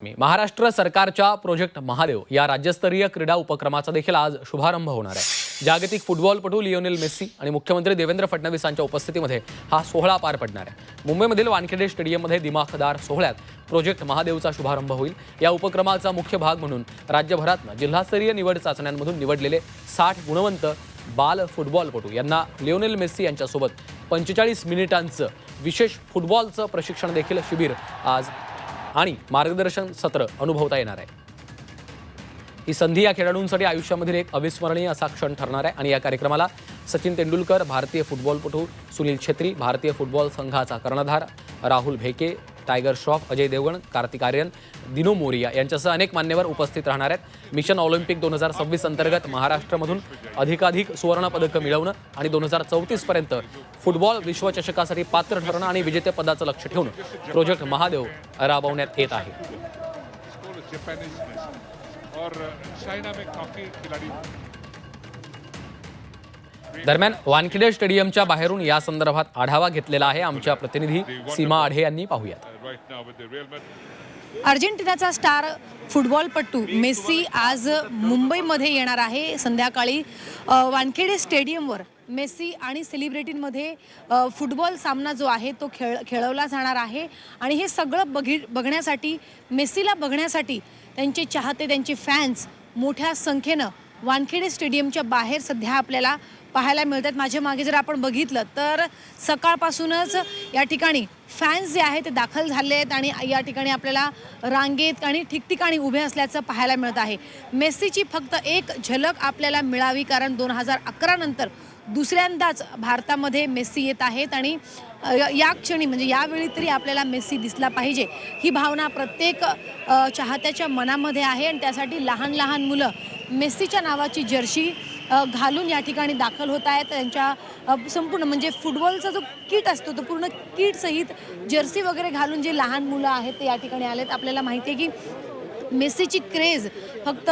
महाराष्ट्र सरकारच्या प्रोजेक्ट महादेव या राज्यस्तरीय क्रीडा उपक्रमाचा देखील आज शुभारंभ होणार आहे। जागतिक फुटबॉलपटू लिओनेल मेस्सी आणि मुख्यमंत्री देवेंद्र फडणवीसांच्या उपस्थितीमध्ये हा सोहळा पार पडणार आहे। मुंबईमधील वानखेडे स्टेडियममध्ये दिमाखदार सोहळ्यात प्रोजेक्ट महादेवचा शुभारंभ होईल। या उपक्रमाचा मुख्य भाग म्हणून राज्यभरातून जिल्हास्तरीय निवड चाचण्यांमधून निवडलेले 60 गुणवंत बाल फुटबॉलपटू यांना लिओनेल मेस्सी यांच्यासोबत 45 मिनिटांचं विशेष फुटबॉलचं प्रशिक्षण देखील शिबिर आज आणि मार्गदर्शन सत्र अनुभवता येणार आहे। ही संधी या खेळाडूंसाठी आयुष्यामधील एक अविस्मरणीय असा क्षण ठरणार आहे आणि या कार्यक्रमाला सचिन तेंडुलकर, भारतीय फुटबॉलपटू सुनील छेत्री, भारतीय फुटबॉल संघाचा कर्णधार राहुल भेके, टायगर श्रॉफ, अजय देवगण, कार्तिक आर्यन, दिनो मोरिया यांच्यासह अनेक मान्यवर उपस्थित राहणार आहेत। मिशन ऑलिम्पिक 2026 अंतर्गत महाराष्ट्रामधून अधिकाधिक सुवर्ण पदकं मिळवणं आणि 2034 पर्यंत फुटबॉल विश्वचषकासाठी पात्र ठरणं आणि विजेतेपदाचं लक्ष ठेवून प्रोजेक्ट महादेव राबवण्यात येत आहे। दरम्यान वानखेडे स्टेडियमच्या बाहेरून या संदर्भात आढावा घेतलेला आहे आमच्या प्रतिनिधी सीमा आढे यांनी। पाहूयात। अर्जेंटिनाचा स्टार फुटबॉलपटू मेस्सी आज मुंबईमध्ये येणार आहे। संध्याकाळी वानखेडे स्टेडियमवर मेस्सी आणि सेलिब्रिटींमध्ये फुटबॉल सामना जो आहे तो खेळवला जाणार आहे आणि हे सगळं बघण्यासाठी, मेस्सीला बघण्यासाठी त्यांचे चाहते, त्यांचे फॅन्स मोठ्या संख्येनं वानखेडे स्टेडियमच्या बाहेर सध्या आपल्याला पाहायला मिळतात। माझ्या मागे जर आपण बघितलं तर सकाळपासूनच या ठिकाणी फॅन्स जे आहेत ते दाखल झाले आहेत आणि या ठिकाणी आपल्याला रांगेत आणि ठिकठिकाणी उभे असल्याचं पाहायला मिळत आहे। मेस्सीची फक्त एक झलक आपल्याला मिळावी, कारण 2011 नंतर दुसऱ्यांदाच भारतामध्ये मेस्सी येत आहेत आणि या क्षणी म्हणजे यावेळी तरी आपल्याला मेस्सी दिसला पाहिजे ही भावना प्रत्येक चाहत्याच्या मनामध्ये आहे आणि त्यासाठी लहान लहान मुलं मेस्सीच्या नावाची जर्सी घालून या ठिकाणी दाखल होत आहेत। त्यांच्या संपूर्ण म्हणजे फुटबॉलचा जो किट असतो तो पूर्ण किट सहित जर्सी वगैरे घालून जे लहान मुलं आहेत ते या ठिकाणी आलेत। आपल्याला माहिती आहे की मेस्सीची क्रेज फक्त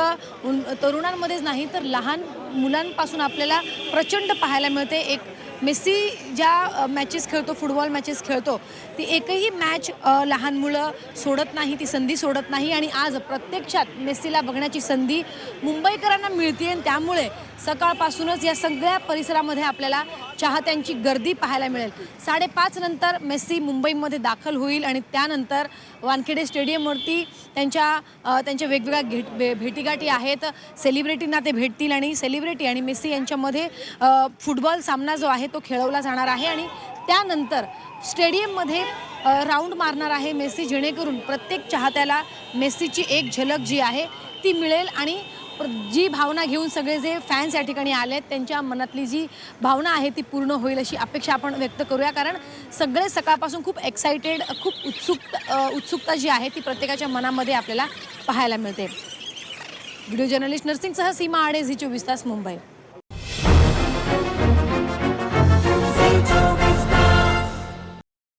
तरुणांमध्येच नाही तर लहान मुलांपासून आपल्याला प्रचंड पाहायला मिळते। एक मेस्सी ज्या मॅचेस खेळतो, फुटबॉल मॅचेस खेळतो, ती एकही मॅच लहान मुलं सोडत नाही, ती संधी सोडत नाही आणि आज प्रत्यक्षात मेस्सीला बघण्याची संधी मुंबईकरांना मिळते आणि त्यामुळे सकाळपासूनच या सगळ्या परिसरामध्ये आपल्याला चाहत्यांची गर्दी पाहायला मिळेल। 5:30 नंतर मेस्सी मुंबईमध्ये दाखल होईल आणि त्यानंतर वानखेडे स्टेडियमवरती त्यांच्या वेगवेगळ्या भेटीगाठी आहेत। सेलिब्रिटींना ते भेटतील आणि सेलिब्रिटी आणि मेस्सी यांच्यामध्ये फुटबॉल सामना जो आहे तो खेळवला जाणार आहे आणि त्यानंतर स्टेडियममध्ये राऊंड मारणार आहे मेस्सी, जेणेकरून प्रत्येक चाहत्याला मेस्सीची एक झलक जी आहे ती मिळेल आणि जी भावना घेऊन सगळे जे फॅन्स या ठिकाणी आलेत त्यांच्या मनातली जी भावना आहे ती पूर्ण होईल अशी अपेक्षा आपण व्यक्त करूया, कारण सगळे सकाळपासून खूप एक्साइटेड, खूप उत्सुकता जी आहे ती प्रत्येकाच्या मनामध्ये आपल्याला पाहायला मिळते। व्हिडिओ जर्नलिस्ट नरसिंगसह सीमा आढे, झी 24 तास, मुंबई।